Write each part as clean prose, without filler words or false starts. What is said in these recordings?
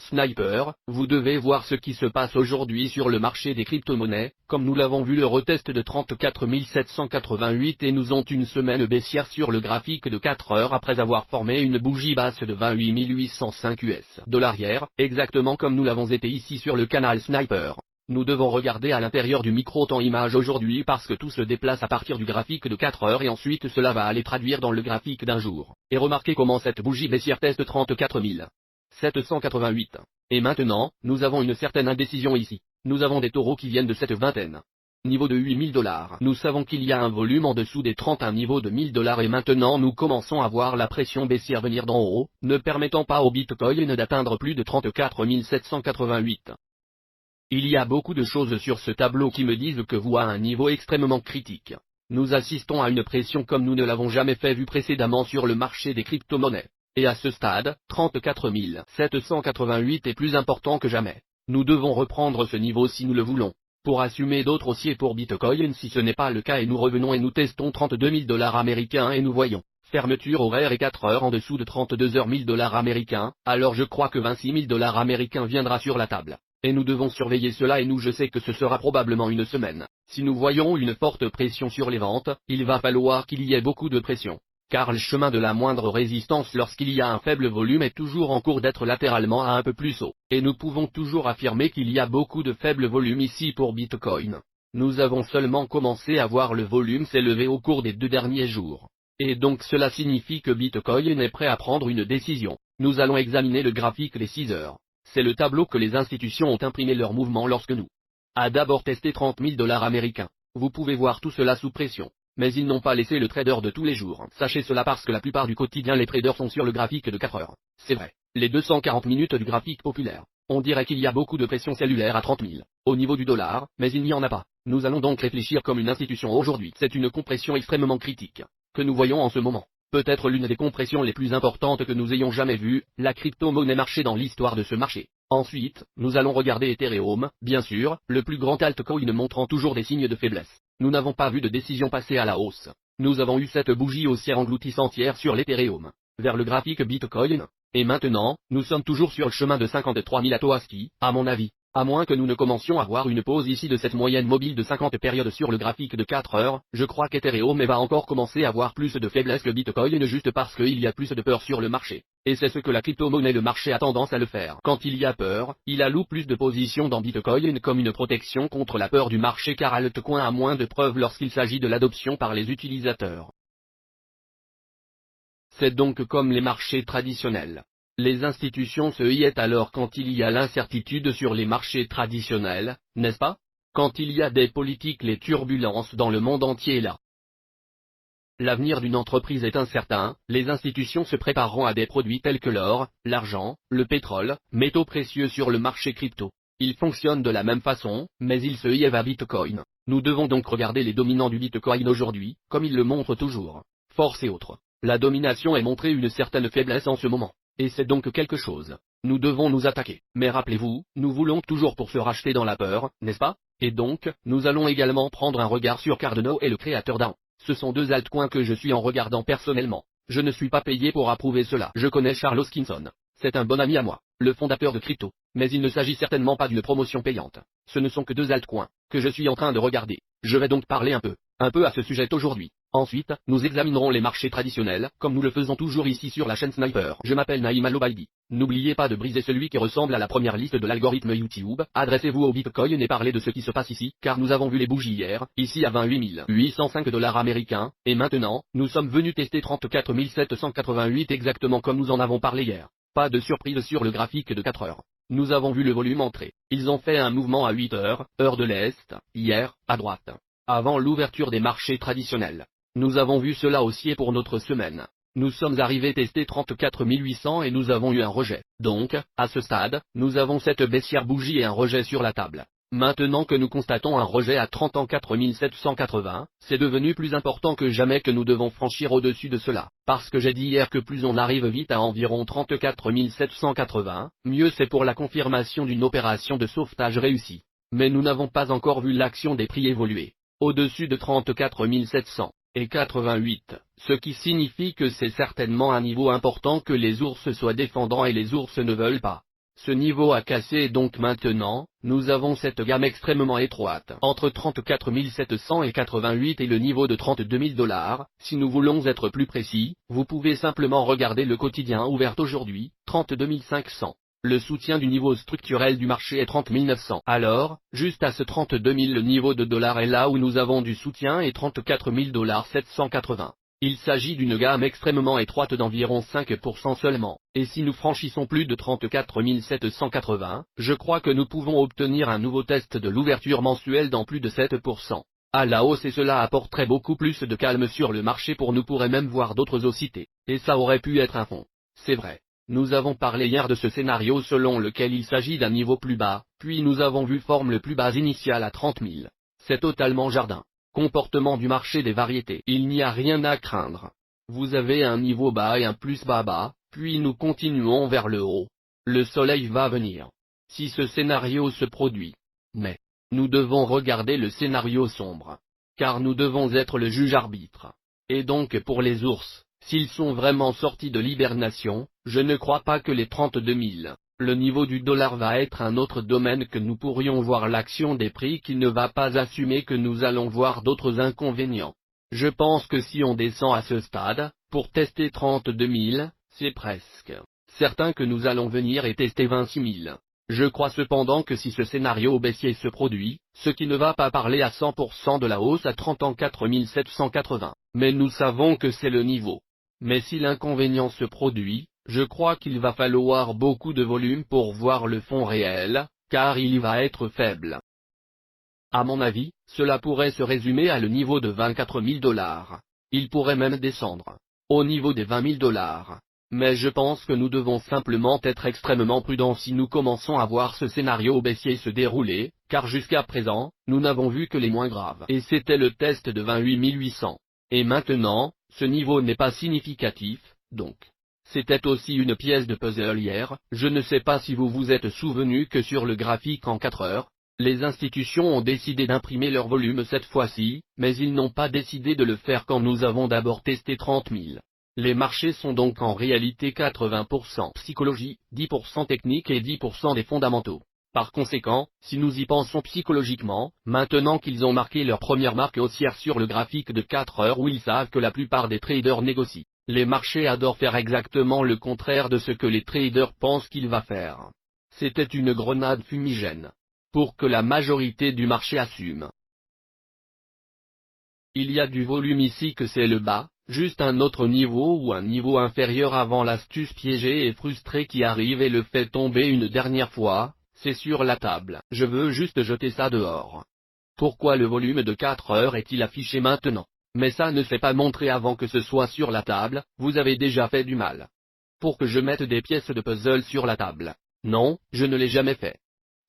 Sniper, vous devez voir ce qui se passe aujourd'hui sur le marché des crypto-monnaies, comme nous l'avons vu le retest de 34 788 et nous ont une semaine baissière sur le graphique de 4 heures après avoir formé une bougie basse de 28 805 US $ hier, exactement comme nous l'avons été ici sur le canal Sniper. Nous devons regarder à l'intérieur du micro-temps image aujourd'hui parce que tout se déplace à partir du graphique de 4 heures et ensuite cela va aller traduire dans le graphique d'un jour. Et remarquez comment cette bougie baissière teste 34 788. Et maintenant, nous avons une certaine indécision ici. Nous avons des taureaux qui viennent de cette vingtaine. Niveau de 8 000 $. Nous savons qu'il y a un volume en dessous des 31 niveaux de 1000 $ et maintenant nous commençons à voir la pression baissière venir d'en haut, ne permettant pas au Bitcoin d'atteindre plus de 34 788. Il y a beaucoup de choses sur ce tableau qui me disent que vous à un niveau extrêmement critique. Nous assistons à une pression comme nous ne l'avons jamais vu précédemment sur le marché des crypto-monnaies. Et à ce stade, 34 788 est plus important que jamais. Nous devons reprendre ce niveau si nous le voulons. Pour assumer d'autres haussiers pour Bitcoin si ce n'est pas le cas et nous revenons et nous testons 32 000 $ américains et nous voyons. Fermeture horaire et 4 heures en dessous de 32 000 $ américains, alors je crois que 26 000 $ américains viendra sur la table. Et nous devons surveiller cela et je sais que ce sera probablement une semaine. Si nous voyons une forte pression sur les ventes, il va falloir qu'il y ait beaucoup de pression. Car le chemin de la moindre résistance lorsqu'il y a un faible volume est toujours en cours d'être latéralement à un peu plus haut. Et nous pouvons toujours affirmer qu'il y a beaucoup de faible volume ici pour Bitcoin. Nous avons seulement commencé à voir le volume s'élever au cours des 2 derniers jours. Et donc cela signifie que Bitcoin est prêt à prendre une décision. Nous allons examiner le graphique des 6 heures. C'est le tableau que les institutions ont imprimé leur mouvement lorsque nous a d'abord testé 30 000 $ américains. Vous pouvez voir tout cela sous pression. Mais ils n'ont pas laissé le trader de tous les jours. Sachez cela parce que la plupart du quotidien les traders sont sur le graphique de 4 heures. C'est vrai. Les 240 minutes du graphique populaire. On dirait qu'il y a beaucoup de pression cellulaire à 30 000. Au niveau du dollar, mais il n'y en a pas. Nous allons donc réfléchir comme une institution aujourd'hui. C'est une compression extrêmement critique que nous voyons en ce moment. Peut-être l'une des compressions les plus importantes que nous ayons jamais vues, la crypto-monnaie marché dans l'histoire de ce marché. Ensuite, nous allons regarder Ethereum, bien sûr, le plus grand altcoin montrant toujours des signes de faiblesse. Nous n'avons pas vu de décision passer à la hausse. Nous avons eu cette bougie haussière engloutissante hier sur l'Ethereum, vers le graphique Bitcoin. Et maintenant, nous sommes toujours sur le chemin de 53 000 à Toaski, à mon avis. À moins que nous ne commencions à voir une pause ici de cette moyenne mobile de 50 périodes sur le graphique de 4 heures, je crois qu'Ethereum va encore commencer à avoir plus de faiblesse que Bitcoin juste parce qu'il y a plus de peur sur le marché. Et c'est ce que la crypto-monnaie de marché a tendance à le faire. Quand il y a peur, il alloue plus de positions dans Bitcoin comme une protection contre la peur du marché car altcoin a moins de preuves lorsqu'il s'agit de l'adoption par les utilisateurs. C'est donc comme les marchés traditionnels. Les institutions se hyètent alors quand il y a l'incertitude sur les marchés traditionnels, n'est-ce pas? Quand il y a des politiques, les turbulences dans le monde entier là. L'avenir d'une entreprise est incertain, les institutions se prépareront à des produits tels que l'or, l'argent, le pétrole, métaux précieux sur le marché crypto. Ils fonctionnent de la même façon, mais ils se hyèvent à Bitcoin. Nous devons donc regarder les dominants du Bitcoin aujourd'hui, comme ils le montrent toujours. Force et autres. La domination est montrée une certaine faiblesse en ce moment. Et c'est donc quelque chose. Nous devons nous attaquer. Mais rappelez-vous, nous voulons toujours pour se racheter dans la peur, n'est-ce pas? Et donc, nous allons également prendre un regard sur Cardano et le créateur d'An. Ce sont 2 altcoins que je suis en regardant personnellement. Je ne suis pas payé pour approuver cela. Je connais Charles Hoskinson. C'est un bon ami à moi, le fondateur de crypto. Mais il ne s'agit certainement pas d'une promotion payante. Ce ne sont que 2 altcoins que je suis en train de regarder. Je vais donc parler un peu à ce sujet aujourd'hui. Ensuite, nous examinerons les marchés traditionnels, comme nous le faisons toujours ici sur la chaîne Sniper. Je m'appelle Naïm Al-Obaidi. N'oubliez pas de briser celui qui ressemble à la première liste de l'algorithme YouTube. Adressez-vous au Bitcoin et parlez de ce qui se passe ici, car nous avons vu les bougies hier, ici à 28 805 $ américains, et maintenant, nous sommes venus tester 34 788 exactement comme nous en avons parlé hier. Pas de surprise sur le graphique de 4 heures. Nous avons vu le volume entrer. Ils ont fait un mouvement à 8 heures, heure de l'Est, hier, à droite. Avant l'ouverture des marchés traditionnels. Nous avons vu cela aussi pour notre semaine. Nous sommes arrivés tester 34 800 et nous avons eu un rejet. Donc, à ce stade, nous avons cette baissière bougie et un rejet sur la table. Maintenant que nous constatons un rejet à 34 780, c'est devenu plus important que jamais que nous devons franchir au-dessus de cela. Parce que j'ai dit hier que plus on arrive vite à environ 34 780, mieux c'est pour la confirmation d'une opération de sauvetage réussie. Mais nous n'avons pas encore vu l'action des prix évoluer. Au-dessus de 34 700. Et 88, ce qui signifie que c'est certainement un niveau important que les ours soient défendants et les ours ne veulent pas Ce niveau a cassé et donc maintenant, nous avons cette gamme extrêmement étroite entre 34 700 et 88 et le niveau de 32 000 $. Si nous voulons être plus précis, vous pouvez simplement regarder le quotidien ouvert aujourd'hui, 32 500. Le soutien du niveau structurel du marché est 30 900. Alors, juste à ce 32 000 le niveau de dollars est là où nous avons du soutien et 34 000 780. Il s'agit d'une gamme extrêmement étroite d'environ 5% seulement, et si nous franchissons plus de 34 780, je crois que nous pouvons obtenir un nouveau test de l'ouverture mensuelle dans plus de 7%. À la hausse et cela apporterait beaucoup plus de calme sur le marché pour nous pourrait même voir d'autres haussités, et ça aurait pu être un fond. C'est vrai. Nous avons parlé hier de ce scénario selon lequel il s'agit d'un niveau plus bas, puis nous avons vu forme le plus bas initial à 30 000. C'est totalement jardin. Comportement du marché des variétés. Il n'y a rien à craindre. Vous avez un niveau bas et un plus bas, puis nous continuons vers le haut. Le soleil va venir. Si ce scénario se produit. Mais, nous devons regarder le scénario sombre. Car nous devons être le juge arbitre. Et donc pour les ours, s'ils sont vraiment sortis de l'hibernation, je ne crois pas que les 32 000. Le niveau du dollar va être un autre domaine que nous pourrions voir l'action des prix qui ne va pas assumer que nous allons voir d'autres inconvénients. Je pense que si on descend à ce stade, pour tester 32 000, c'est presque certain que nous allons venir et tester 26 000. Je crois cependant que si ce scénario baissier se produit, ce qui ne va pas parler à 100% de la hausse à 34 780, mais nous savons que c'est le niveau. Mais si l'inconvénient se produit, je crois qu'il va falloir beaucoup de volume pour voir le fond réel, car il va être faible. À mon avis, cela pourrait se résumer à le niveau de 24 000 $. Il pourrait même descendre au niveau des 20 000 $. Mais je pense que nous devons simplement être extrêmement prudents si nous commençons à voir ce scénario baissier se dérouler, car jusqu'à présent, nous n'avons vu que les moins graves. Et c'était le test de 28 800. Et maintenant, ce niveau n'est pas significatif, donc. C'était aussi une pièce de puzzle hier, je ne sais pas si vous vous êtes souvenu que sur le graphique en 4 heures, les institutions ont décidé d'imprimer leur volume cette fois-ci, mais ils n'ont pas décidé de le faire quand nous avons d'abord testé 30 000. Les marchés sont donc en réalité 80% psychologie, 10% technique et 10% des fondamentaux. Par conséquent, si nous y pensons psychologiquement, maintenant qu'ils ont marqué leur première marque haussière sur le graphique de 4 heures où ils savent que la plupart des traders négocient, les marchés adorent faire exactement le contraire de ce que les traders pensent qu'il va faire. C'était une grenade fumigène. Pour que la majorité du marché assume. Il y a du volume ici que c'est le bas, juste un autre niveau ou un niveau inférieur avant l'astuce piégée et frustrée qui arrive et le fait tomber une dernière fois, c'est sur la table. Je veux juste jeter ça dehors. Pourquoi le volume de 4 heures est-il affiché maintenant? Mais ça ne s'est pas montré avant que ce soit sur la table, vous avez déjà fait du mal. Pour que je mette des pièces de puzzle sur la table. Non, je ne l'ai jamais fait.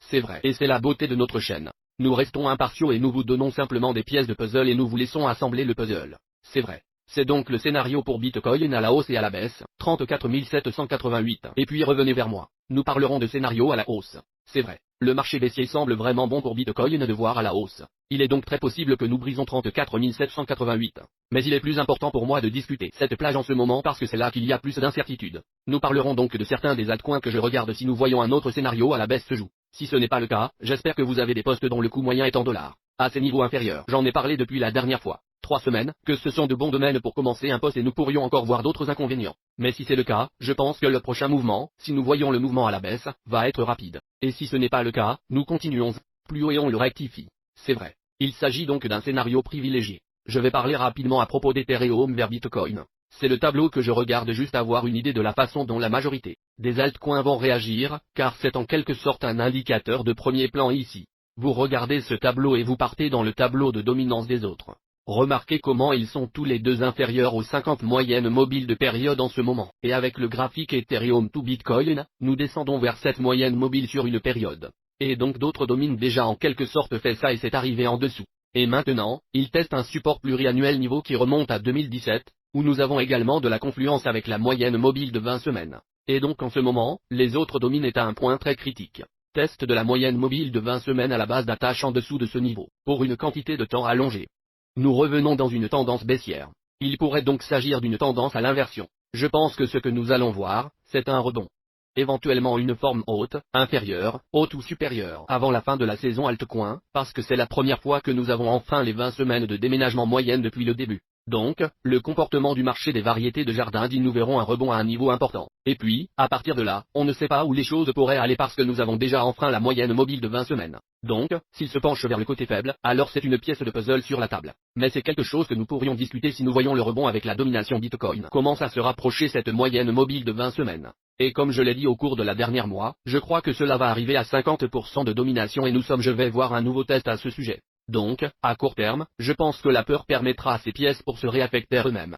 C'est vrai. Et c'est la beauté de notre chaîne. Nous restons impartiaux et nous vous donnons simplement des pièces de puzzle et nous vous laissons assembler le puzzle. C'est vrai. C'est donc le scénario pour Bitcoin à la hausse et à la baisse, 34 788. Et puis revenez vers moi. Nous parlerons de scénario à la hausse. C'est vrai. Le marché baissier semble vraiment bon pour Bitcoin de voir à la hausse. Il est donc très possible que nous brisons 34 788. Mais il est plus important pour moi de discuter cette plage en ce moment parce que c'est là qu'il y a plus d'incertitudes. Nous parlerons donc de certains des altcoins que je regarde si nous voyons un autre scénario à la baisse se joue. Si ce n'est pas le cas, j'espère que vous avez des postes dont le coût moyen est en dollars. À ces niveaux inférieurs, j'en ai parlé depuis la dernière fois. 3 semaines, que ce sont de bons domaines pour commencer un poste et nous pourrions encore voir d'autres inconvénients. Mais si c'est le cas, je pense que le prochain mouvement, si nous voyons le mouvement à la baisse, va être rapide. Et si ce n'est pas le cas, nous continuons plus haut et on le rectifie. C'est vrai. Il s'agit donc d'un scénario privilégié. Je vais parler rapidement à propos d'Ethereum vers Bitcoin. C'est le tableau que je regarde juste avoir une idée de la façon dont la majorité des altcoins vont réagir, car c'est en quelque sorte un indicateur de premier plan ici. Vous regardez ce tableau et vous partez dans le tableau de dominance des autres. Remarquez comment ils sont tous les deux inférieurs aux 50 moyennes mobiles de période en ce moment. Et avec le graphique Ethereum to Bitcoin, nous descendons vers cette moyenne mobile sur une période. Et donc d'autres dominent déjà en quelque sorte fait ça et c'est arrivé en dessous. Et maintenant, ils testent un support pluriannuel niveau qui remonte à 2017, où nous avons également de la confluence avec la moyenne mobile de 20 semaines. Et donc en ce moment, les autres dominent est à un point très critique. Test de la moyenne mobile de 20 semaines à la base d'attache en dessous de ce niveau, pour une quantité de temps allongée. Nous revenons dans une tendance baissière. Il pourrait donc s'agir d'une tendance à l'inversion. Je pense que ce que nous allons voir, c'est un rebond. éventuellement une forme haute, inférieure, haute ou supérieure avant la fin de la saison altcoin, parce que c'est la première fois que nous avons enfin les 20 semaines de déménagement moyenne depuis le début. Donc, le comportement du marché des variétés de jardin dit nous verrons un rebond à un niveau important. Et puis, à partir de là, on ne sait pas où les choses pourraient aller parce que nous avons déjà enfreint la moyenne mobile de 20 semaines. Donc, s'il se penche vers le côté faible, alors c'est une pièce de puzzle sur la table. Mais c'est quelque chose que nous pourrions discuter si nous voyons le rebond avec la domination Bitcoin commence à se rapprocher cette moyenne mobile de 20 semaines. Et comme je l'ai dit au cours de la dernière mois, je crois que cela va arriver à 50% de domination et je vais voir un nouveau test à ce sujet. Donc, à court terme, je pense que la peur permettra à ces pièces pour se réaffecter eux-mêmes.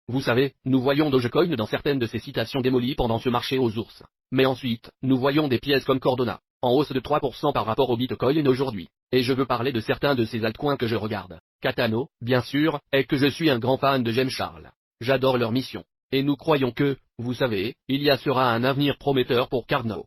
Vous savez, nous voyons Dogecoin dans certaines de ces citations démolies pendant ce marché aux ours. Mais ensuite, nous voyons des pièces comme Cardano, en hausse de 3% par rapport au Bitcoin aujourd'hui. Et je veux parler de certains de ces altcoins que je regarde. Cardano, bien sûr, et que je suis un grand fan de James Charles. J'adore leur mission. Et nous croyons que, vous savez, il y sera un avenir prometteur pour Cardano.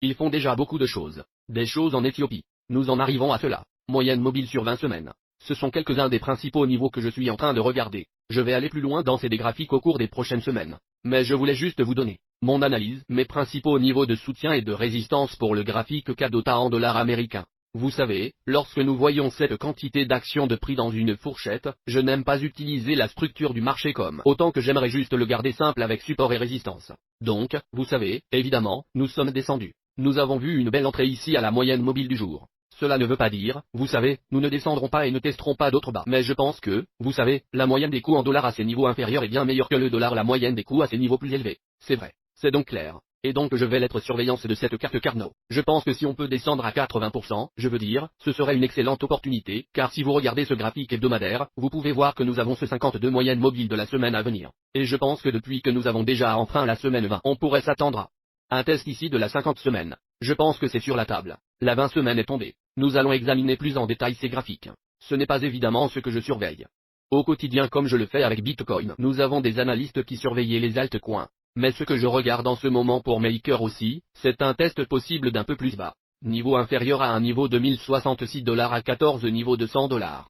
Ils font déjà beaucoup de choses. Des choses en Éthiopie. Nous en arrivons à cela. Moyenne mobile sur 20 semaines. Ce sont quelques-uns des principaux niveaux que je suis en train de regarder. Je vais aller plus loin dans ces graphiques au cours des prochaines semaines. Mais je voulais juste vous donner mon analyse, mes principaux niveaux de soutien et de résistance pour le graphique CADOTA en dollars américains. Vous savez, lorsque nous voyons cette quantité d'actions de prix dans une fourchette, je n'aime pas utiliser la structure du marché comme autant que j'aimerais juste le garder simple avec support et résistance. Donc, vous savez, évidemment, nous sommes descendus. Nous avons vu une belle entrée ici à la moyenne mobile du jour. Cela ne veut pas dire, vous savez, nous ne descendrons pas et ne testerons pas d'autres bas. Mais je pense que, vous savez, la moyenne des coûts en dollars à ces niveaux inférieurs est bien meilleure que le dollar la moyenne des coûts à ces niveaux plus élevés. C'est vrai. C'est donc clair. Et donc je vais l'être surveillance de cette carte Cardano. Je pense que si on peut descendre à 80%, je veux dire, ce serait une excellente opportunité, car si vous regardez ce graphique hebdomadaire, vous pouvez voir que nous avons ce 52 moyenne mobile de la semaine à venir. Et je pense que depuis que nous avons déjà enfreint la semaine 20, on pourrait s'attendre à un test ici de la 50 semaines. Je pense que c'est sur la table. La 20 semaines est tombée. Nous allons examiner plus en détail ces graphiques. Ce n'est pas évidemment ce que je surveille au quotidien comme je le fais avec Bitcoin. Nous avons des analystes qui surveillent les altcoins. Mais ce que je regarde en ce moment pour Maker aussi, c'est un test possible d'un peu plus bas. Niveau inférieur à un niveau de 1066 $ à 14 niveaux de 100 $.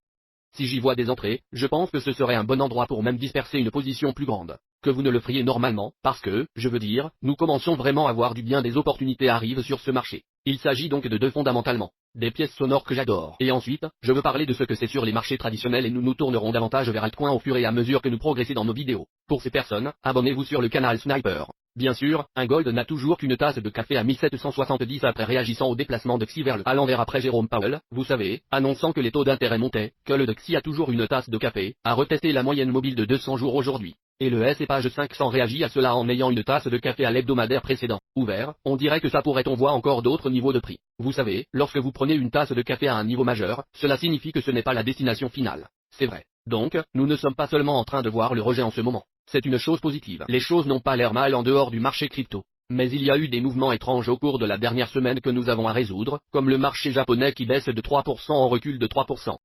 Si j'y vois des entrées, je pense que ce serait un bon endroit pour même disperser une position plus grande que vous ne le feriez normalement, parce que, je veux dire, nous commençons vraiment à voir du bien des opportunités arrivent sur ce marché. Il s'agit donc de deux fondamentalement, des pièces sonores que j'adore. Et ensuite, je veux parler de ce que c'est sur les marchés traditionnels et nous nous tournerons davantage vers altcoin au fur et à mesure que nous progressons dans nos vidéos. Pour ces personnes, abonnez-vous sur le canal Sniper. Bien sûr, un gold n'a toujours qu'une tasse de café à 1770 après réagissant au déplacement de XI vers le à l'envers après Jérôme Powell, vous savez, annonçant que les taux d'intérêt montaient, que le XI a toujours une tasse de café, a retesté la moyenne mobile de 200 jours aujourd'hui. Et le S&P 500 réagit à cela en ayant une tasse de café à l'hebdomadaire précédent. Ouvert, on dirait que ça pourrait on voit encore d'autres niveaux de prix. Vous savez, lorsque vous prenez une tasse de café à un niveau majeur, cela signifie que ce n'est pas la destination finale. C'est vrai. Donc, nous ne sommes pas seulement en train de voir le rejet en ce moment. C'est une chose positive. Les choses n'ont pas l'air mal en dehors du marché crypto. Mais il y a eu des mouvements étranges au cours de la dernière semaine que nous avons à résoudre, comme le marché japonais qui baisse de 3% en recul de 3%.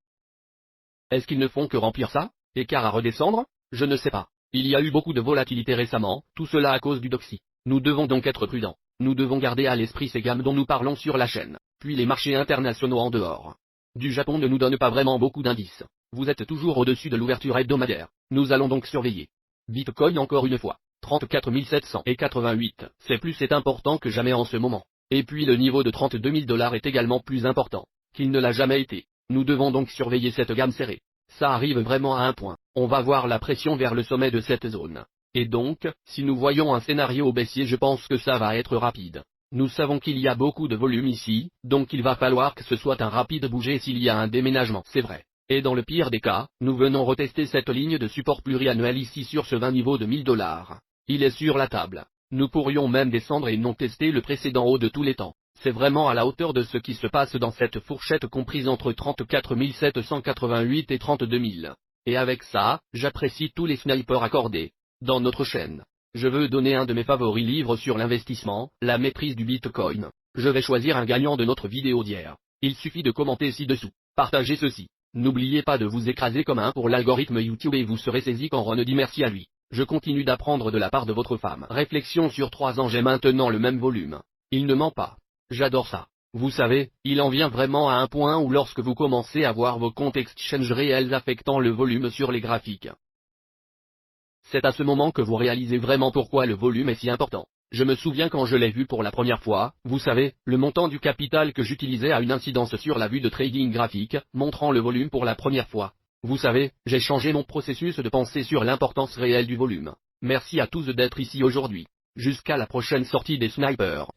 Est-ce qu'ils ne font que remplir ça? Écart à redescendre? Je ne sais pas. Il y a eu beaucoup de volatilité récemment, tout cela à cause du Doxy. Nous devons donc être prudents. Nous devons garder à l'esprit ces gammes dont nous parlons sur la chaîne, puis les marchés internationaux en dehors du Japon ne nous donnent pas vraiment beaucoup d'indices. Vous êtes toujours au-dessus de l'ouverture hebdomadaire. Nous allons donc surveiller. Bitcoin encore une fois. 34 788, c'est important que jamais en ce moment. Et puis le niveau de 32 000 $ est également plus important qu'il ne l'a jamais été. Nous devons donc surveiller cette gamme serrée. Ça arrive vraiment à un point. On va voir la pression vers le sommet de cette zone. Et donc, si nous voyons un scénario baissier, je pense que ça va être rapide. Nous savons qu'il y a beaucoup de volume ici, donc il va falloir que ce soit un rapide bouger s'il y a un déménagement, c'est vrai. Et dans le pire des cas, nous venons retester cette ligne de support pluriannuel ici sur ce 20 niveau de 1000 $. Il est sur la table. Nous pourrions même descendre et non tester le précédent haut de tous les temps. C'est vraiment à la hauteur de ce qui se passe dans cette fourchette comprise entre 34 788 et 32 000. Et avec ça, j'apprécie tous les snipers accordés dans notre chaîne. Je veux donner un de mes favoris livres sur l'investissement, la maîtrise du Bitcoin. Je vais choisir un gagnant de notre vidéo d'hier. Il suffit de commenter ci-dessous. Partagez ceci. N'oubliez pas de vous écraser comme un pour l'algorithme YouTube et vous serez saisi quand Ron dit merci à lui. Je continue d'apprendre de la part de votre femme. Réflexion sur 3 ans, j'ai maintenant le même volume. Il ne ment pas. J'adore ça. Vous savez, il en vient vraiment à un point où lorsque vous commencez à voir vos comptes exchange réels affectant le volume sur les graphiques, C'est à ce moment que vous réalisez vraiment pourquoi le volume est si important. Je me souviens quand je l'ai vu pour la première fois, vous savez, le montant du capital que j'utilisais a une incidence sur la vue de trading graphique, montrant le volume pour la première fois. Vous savez, j'ai changé mon processus de pensée sur l'importance réelle du volume. Merci à tous d'être ici aujourd'hui. Jusqu'à la prochaine sortie des snipers.